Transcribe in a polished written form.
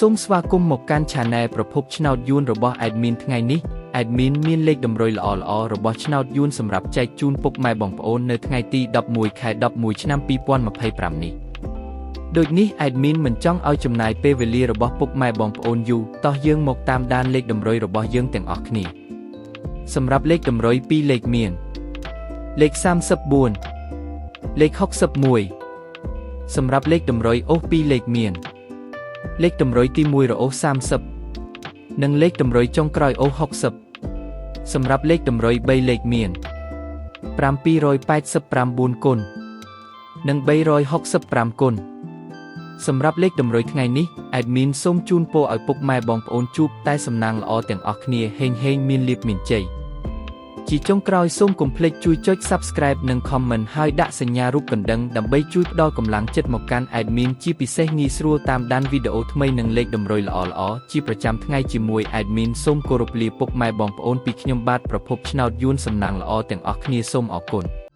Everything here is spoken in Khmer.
សូមស្វាគមន៍មកកាន់ Channel ប្រភពឆ្នោតយួនរបស់ Admin ថ្ងៃនេះ Admin មានលេខតម្រុយល្អៗរបស់ឆ្នោតយួនសម្រាប់ចែកជូនពុកម៉ែបងប្អូននៅថ្ងៃទី11 ខែ 11 ឆ្នាំ 2025 នេះដូចនេះ Admin មិនចង់ឲ្យចំណាយពេលវេលារបស់ពុកម៉ែបងប្អូនយូរតោះយើងមកតាមដានលេខតម្រុយរបស់យើងទាំងអស់គ្នាសម្រាប់លេខតម្រុយ2លេខមានលេខ34លេខ61សម្រាប់លេខតម្រុយអូស2លេខមានលេខតម្រុយទី1រអូស30និងលេខតម្រុយចុងក្រោយអូស60សម្រាប់លេខតម្រុយ3លេខមាន789គុណនិង365គុណសម្រាប់លេខតម្រុយថ្ងៃនេះ Admin សូមជូនពរឲ្យពុកម៉ែបងប្អូនជួបតែសំណាងល្អទាំងអស់គ្នាហេងមានលាភមានជ័យជាចុងក្រោយសូមកុំភ្លេចជួយចុច Subscribe និង Comment ហើយដាក់សញ្ញារូបកណ្ដឹងដើម្បីជួយផ្ដល់កម្លាំងចិត្តមកកាន់ Admin ជាពិសេសងាយស្រួលតាមដានវីដេអូថ្មីនិងលេខតម្រុយល្អៗជាប្រចាំថ្ងៃជាមួយ Admin សូមគោរពលាពុកម៉ែបងប្អូនពីខ្ញុំបាទប្រភពឆ្នោតយួនសំណាងល្អទាំងអស់គ្នាសូមអរគុណ